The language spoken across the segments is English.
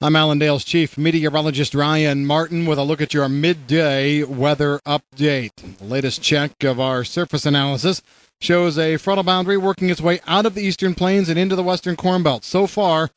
I'm Allendale's chief meteorologist Ryan Martin with a look at your midday weather update. The latest check of our surface analysis shows a frontal boundary working its way out of the eastern plains and into the western Corn Belt. So far,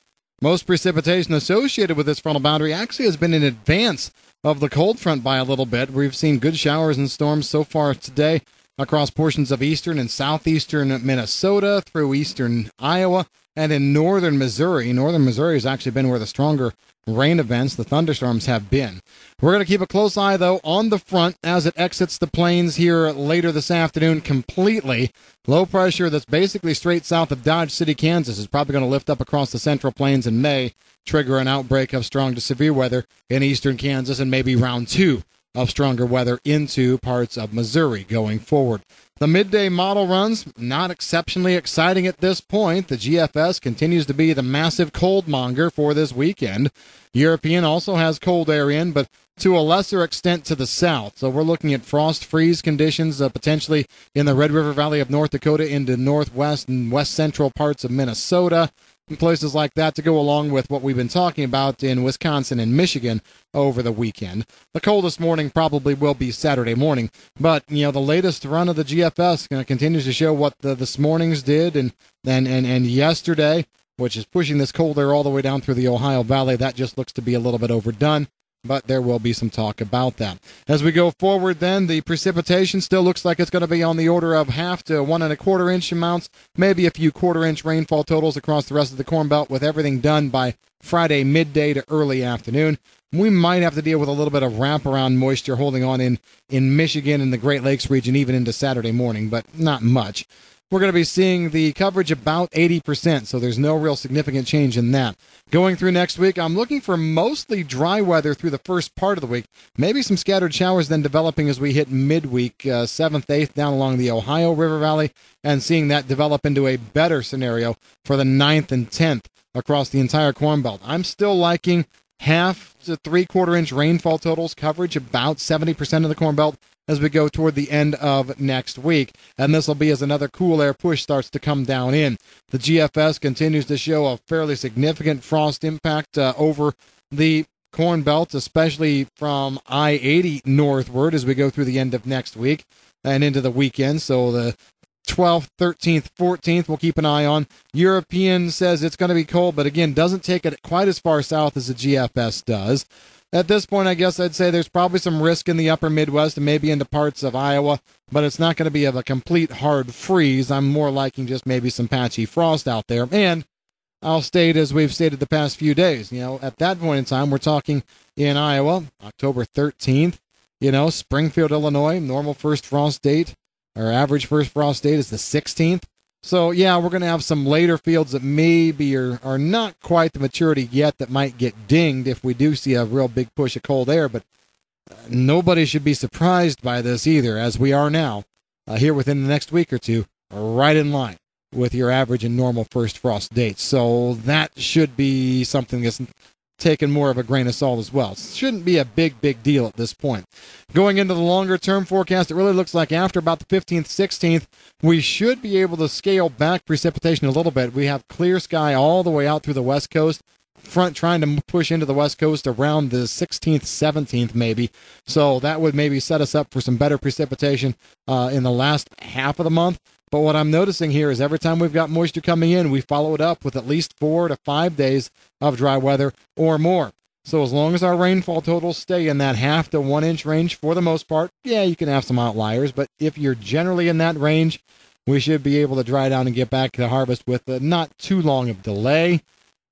most precipitation associated with this frontal boundary actually has been in advance of the cold front by a little bit. We've seen good showers and storms so far today across portions of eastern and southeastern Minnesota, through eastern Iowa, and in northern Missouri. Northern Missouri has actually been where the stronger rain events, the thunderstorms, have been. We're going to keep a close eye, though, on the front as it exits the plains here later this afternoon completely. Low pressure that's basically straight south of Dodge City, Kansas, is probably going to lift up across the central plains and may trigger an outbreak of strong to severe weather in eastern Kansas and maybe round two of stronger weather into parts of Missouri going forward. The midday model runs, not exceptionally exciting at this point. The GFS continues to be the massive cold monger for this weekend. European also has cold air in, but to a lesser extent to the south. So we're looking at frost freeze conditions potentially in the Red River Valley of North Dakota into northwest and west central parts of Minnesota, and places like that, to go along with what we've been talking about in Wisconsin and Michigan over the weekend. The coldest morning probably will be Saturday morning, but the latest run of the GFS continues to show what this morning's did and yesterday, which is pushing this cold air all the way down through the Ohio Valley. That just looks to be a little bit overdone, but there will be some talk about that. As we go forward then, the precipitation still looks like it's going to be on the order of 1/2 to 1 1/4 inch amounts, maybe a few 1/4 inch rainfall totals across the rest of the Corn Belt, with everything done by Friday midday to early afternoon. We might have to deal with a little bit of wraparound moisture holding on in Michigan and the Great Lakes region even into Saturday morning, but not much. We're going to be seeing the coverage about 80%, so there's no real significant change in that. Going through next week, I'm looking for mostly dry weather through the first part of the week. Maybe some scattered showers then developing as we hit midweek, 7th, 8th, down along the Ohio River Valley, and seeing that develop into a better scenario for the 9th and 10th across the entire Corn Belt. I'm still liking 1/2 to 3/4 inch rainfall totals, coverage about 70% of the Corn Belt as we go toward the end of next week. And this will be as another cool air push starts to come down in. The GFS continues to show a fairly significant frost impact over the Corn Belt, especially from I-80 northward as we go through the end of next week and into the weekend. So the 12th, 13th, 14th, we'll keep an eye on. European says it's going to be cold, but again, doesn't take it quite as far south as the GFS does. At this point, I guess I'd say there's probably some risk in the upper Midwest and maybe into parts of Iowa, but it's not going to be of a complete hard freeze. I'm more liking just maybe some patchy frost out there. And I'll state, as we've stated the past few days, at that point in time, we're talking in Iowa, October 13th, Springfield, Illinois, normal first frost date. Our average first frost date is the 16th. So, yeah, we're going to have some later fields that maybe are not quite the maturity yet that might get dinged if we do see a real big push of cold air. But nobody should be surprised by this either, as we are now, here within the next week or two, right in line with your average and normal first frost dates. So that should be something that's taken more of a grain of salt as well. Shouldn't be a big deal at this point. Going into the longer term forecast, it really looks like after about the 15th, 16th, we should be able to scale back precipitation a little bit. We have clear sky all the way out through the west coast, front trying to push into the west coast around the 16th, 17th maybe. So that would maybe set us up for some better precipitation in the last half of the month. But what I'm noticing here is every time we've got moisture coming in, we follow it up with at least 4 to 5 days of dry weather or more. So as long as our rainfall totals stay in that 1/2 to 1 inch range for the most part, yeah, you can have some outliers, but if you're generally in that range, we should be able to dry down and get back to harvest with not too long of delay.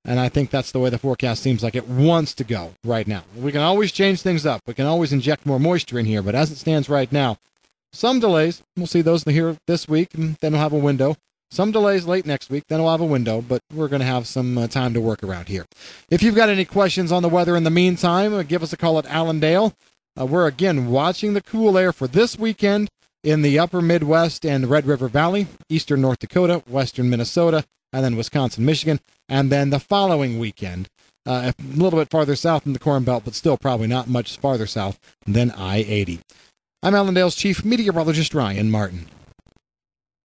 And I think that's the way the forecast seems like it wants to go right now. We can always change things up. We can always inject more moisture in here, but as it stands right now, some delays. We'll see those here this week, and then we'll have a window. Some delays late next week, then we'll have a window, but we're going to have some time to work around here. If you've got any questions on the weather in the meantime, give us a call at Allendale. We're, again, watching the cool air for this weekend in the upper Midwest and Red River Valley, eastern North Dakota, western Minnesota, and then Wisconsin, Michigan, and then the following weekend, a little bit farther south in the Corn Belt, but still probably not much farther south than I-80. I'm Allendale's chief meteorologist, Ryan Martin.